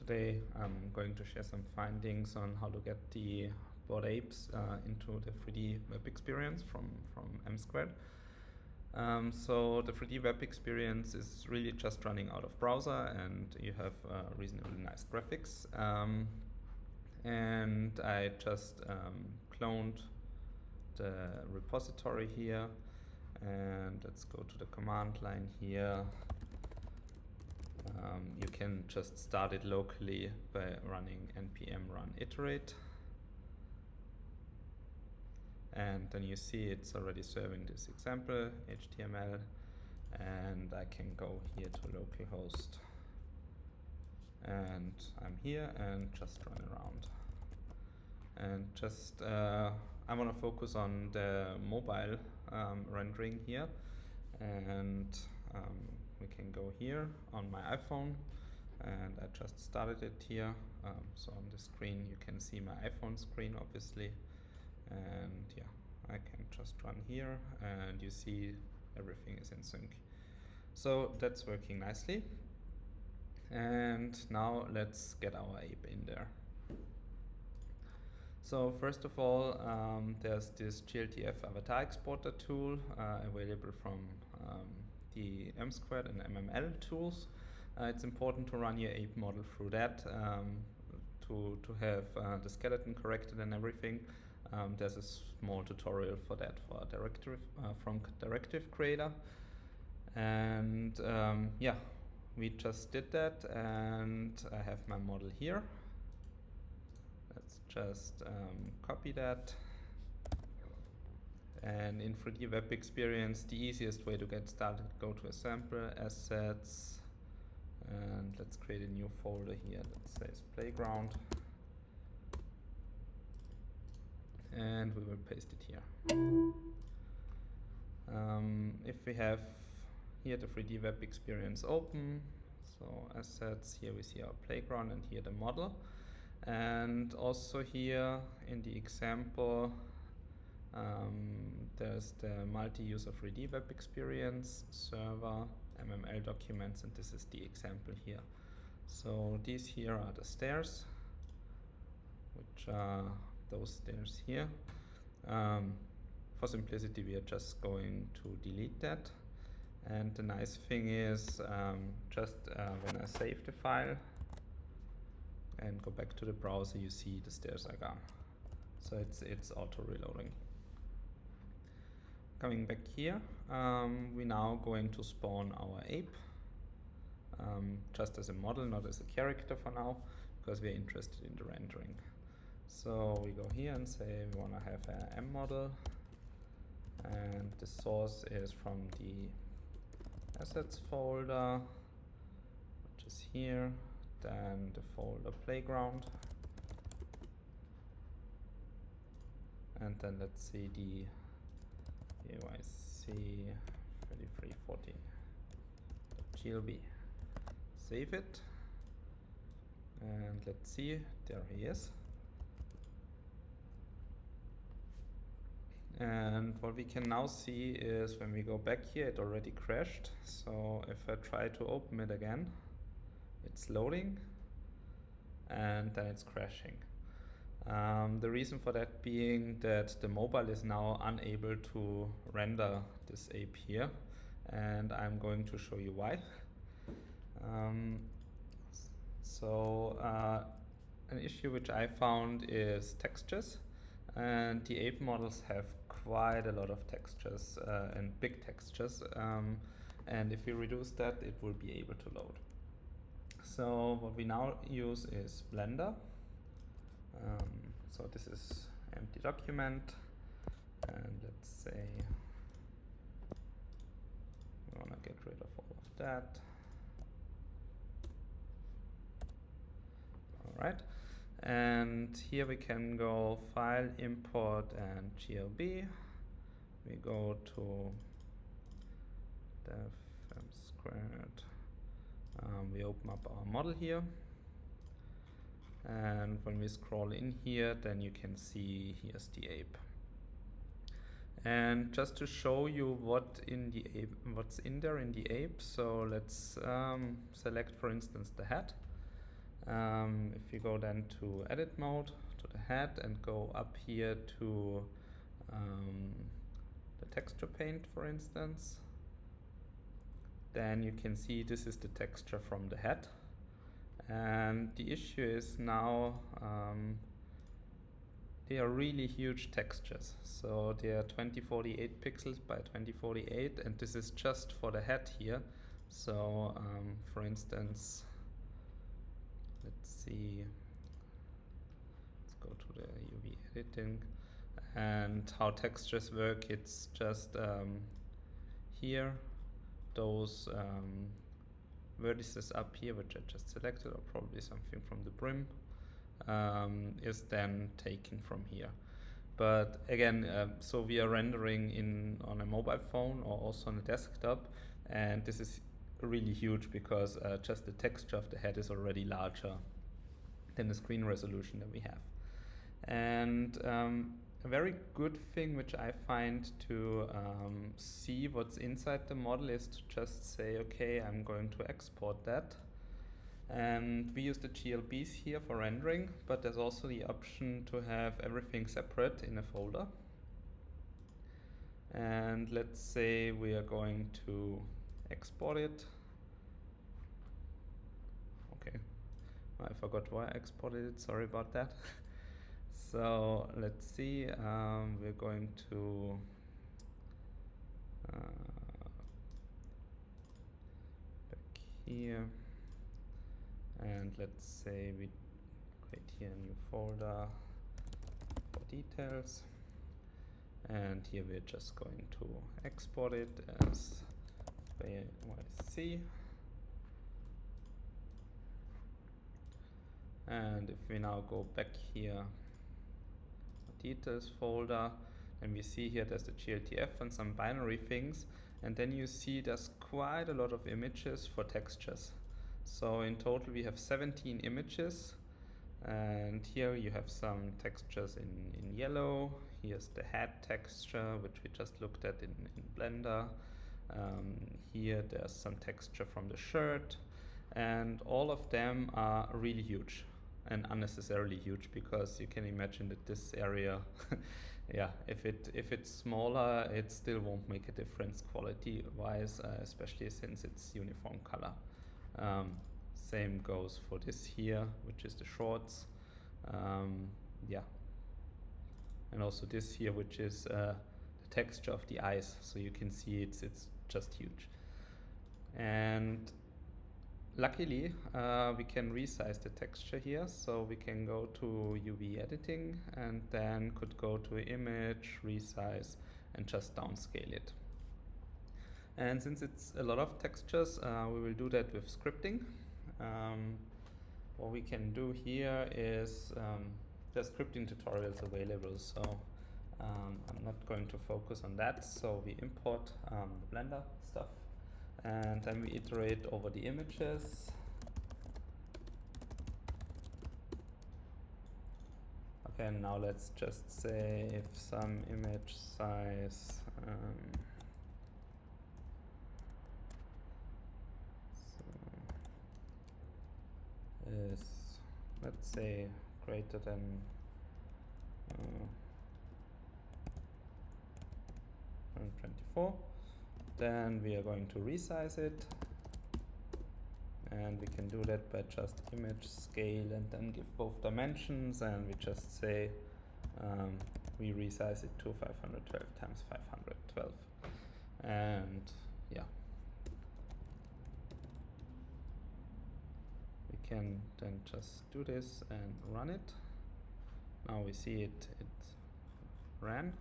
today I'm going to share some findings on how to get the bored apes into the 3D web experience from MSquared. So the 3D web experience is really just running out of browser, and you have reasonably nice graphics. And I just cloned the repository here, and let's go to the command line here. You can just start it locally by running npm run iterate. And then you see it's already serving this example HTML, and I can go here to localhost, and I'm here and just run around. And just I want to focus on the mobile rendering here, and we can go here on my iPhone, and I just started it here. So on the screen you can see my iPhone screen, obviously, and yeah, I can just run here, and you see everything is in sync. So that's working nicely. And now let's get our ape in there. So first of all, there's this GLTF avatar exporter tool available from the MSquared and MML tools. It's important to run your ape model through that to have the skeleton corrected and everything. There's a small tutorial for that for from Directive Creator. And yeah, we just did that, and I have my model here. Let's just copy that. And in 3D Web Experience, the easiest way to get started, go to Sample, Assets, and let's create a new folder here that says Playground. And we will paste it here. If we have here the 3D Web Experience open, so Assets, here we see our playground, and here the model. And also here in the example, there's the multi-user 3D web experience server, MML documents, and this is the example here. So these here are the stairs, which are those stairs here. For simplicity, we are just going to delete that. And the nice thing is, when I save the file and go back to the browser, you see the stairs are gone. So it's auto reloading. Coming back here, we're now going to spawn our ape, just as a model, not as a character for now, because we're interested in the rendering. So we go here and say we want to have an M model, and the source is from the assets folder, which is here. Then the folder playground, and then let's see the BAYC 3340.glb. Save it, and let's see, there he is. And what we can now see is when we go back here, it already crashed. So if I try to open it again, it's loading, and then it's crashing. The reason for that being that the mobile is now unable to render this ape here, and I'm going to show you why. An issue which I found is textures, and the ape models have quite a lot of textures and big textures, and if we reduce that, it will be able to load. So what we now use is Blender. So this is empty document, and let's say we want to get rid of all of that. All right, and here we can go File, Import, and GLB. We go to Dev MSquared. We open up our model here, and when we scroll in here, then you can see here's the ape. And just to show you what's in there in the ape, so let's select, for instance, the head. if you go then to edit mode, to the head, and go up here to the texture paint, for instance, then you can see this is the texture from the head. And the issue is now they are really huge textures. So they are 2048 pixels by 2048, and this is just for the head here. So for instance, let's see, let's go to the UV editing and how textures work. It's just here, those vertices up here, which I just selected, or probably something from the brim, is then taken from here. But again, so we are rendering on a mobile phone or also on a desktop, and this is really huge because just the texture of the head is already larger than the screen resolution that we have. And a very good thing which I find to see what's inside the model is to just say, okay, I'm going to export that. And we use the GLBs here for rendering, but there's also the option to have everything separate in a folder. And let's say we are going to export it. Okay, I forgot why I exported it, sorry about that. So let's see, we're going to back here, and let's say we create here a new folder for details, and here we're just going to export it as BAYC. And if we now go back here, details folder, and we see here there's the GLTF and some binary things, and then you see there's quite a lot of images for textures. So in total we have 17 images, and here you have some textures in yellow. Here's the head texture, which we just looked at in Blender. Here there's some texture from the shirt, and all of them are really huge and unnecessarily huge, because you can imagine that this area yeah, if it's smaller, it still won't make a difference quality wise, especially since it's uniform color. Same goes for this here, which is the shorts. Yeah, and also this here, which is the texture of the eyes, so you can see it's just huge. And luckily, we can resize the texture here, so we can go to UV editing and then could go to image, resize, and just downscale it. And since it's a lot of textures, we will do that with scripting. What we can do here is, there's scripting tutorials available, so I'm not going to focus on that. So we import the Blender stuff, and then we iterate over the images. Okay, now let's just say if some image size is, let's say, greater than 124, then we are going to resize it, and we can do that by just image scale and then give both dimensions, and we just say we resize it to 512 times 512, and yeah, we can then just do this and run it. Now we see it ran.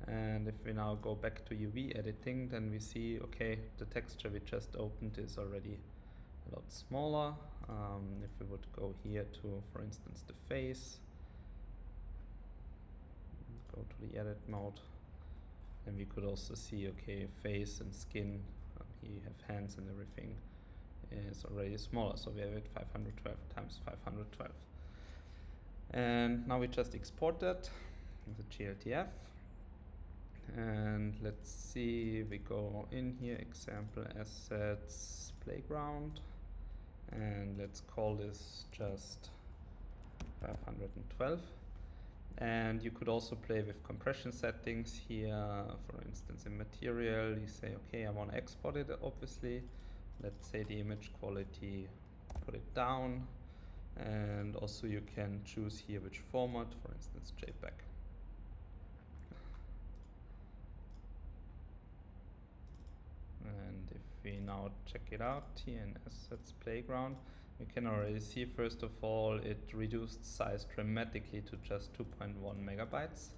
And if we now go back to UV editing, then we see, okay, the texture we just opened is already a lot smaller. If we would go here to, for instance, the face, go to the edit mode, then we could also see, okay, face and skin, here you have hands and everything, is already smaller. So we have it 512 times 512. And now we just export that as a GLTF. And let's see, we go in here, example assets, playground, and let's call this just 512. And you could also play with compression settings here. For instance, in material, you say, okay, I want to export it, obviously. Let's say the image quality, put it down. And also you can choose here which format, for instance, JPEG. And if we now check it out here in Assets Playground, we can already see, first of all, it reduced size dramatically to just 2.1 megabytes.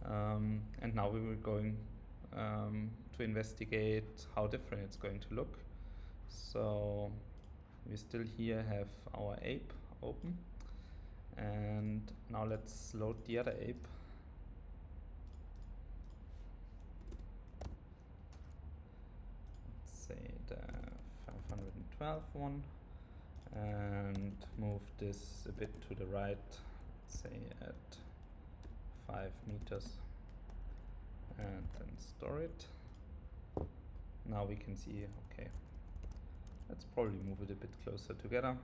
And now we were going to investigate how different it's going to look. So we still here have our ape open. And now let's load the other ape. Let's say the 512 one. And move this a bit to the right, say at 5 meters, and then store it. Now we can see, okay, let's probably move it a bit closer together.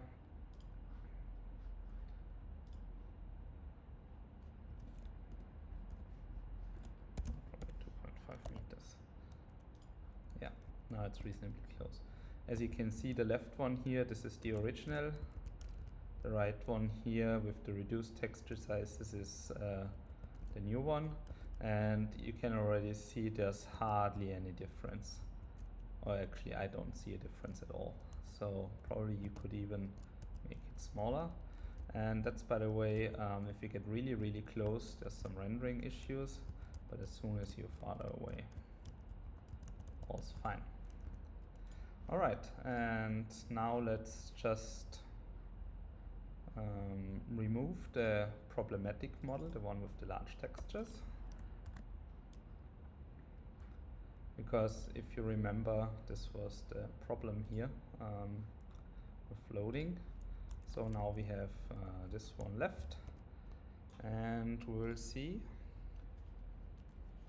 Probably 2.5 meters. Yeah, now it's reasonably close. As you can see, the left one here, this is the original. The right one here with the reduced texture size, this is the new one. And you can already see there's hardly any difference. Or actually, I don't see a difference at all. So probably you could even make it smaller. And that's, by the way, if you get really, really close, there's some rendering issues. But as soon as you're farther away, all's fine. All right, and now let's just remove the problematic model, the one with the large textures. Because if you remember, this was the problem here with loading. So now we have this one left, and we'll see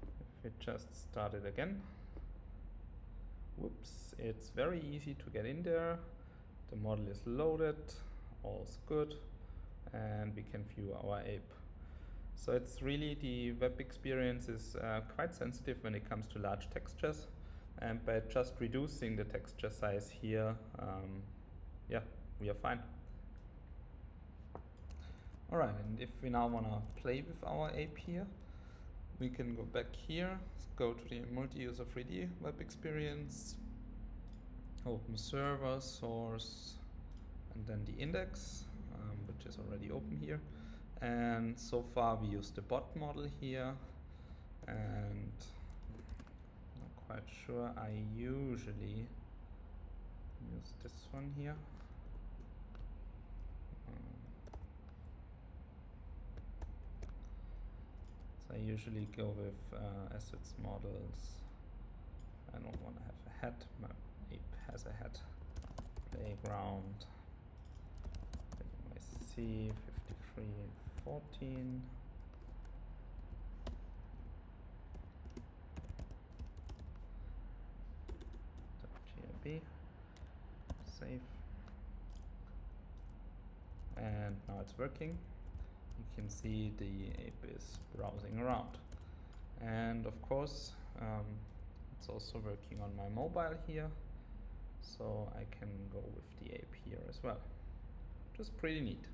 if we just start it again. Whoops, it's very easy to get in there. The model is loaded, all's good, and we can view our ape. So it's really, the web experience is quite sensitive when it comes to large textures, and by just reducing the texture size here, yeah, we are fine. All right, and if we now want to play with our ape here, we can go back here, go to the multi-user 3D web experience, open server, source, and then the index, which is already open here. And so far we use the bot model here, and not quite sure, I usually use this one here. So I usually go with assets models. I don't want to have a head, my ape has a head. Playground, BAYC 5314. .grb, save. And now it's working. You can see the ape is browsing around. And of course, it's also working on my mobile here. So I can go with the ape here as well. Just pretty neat.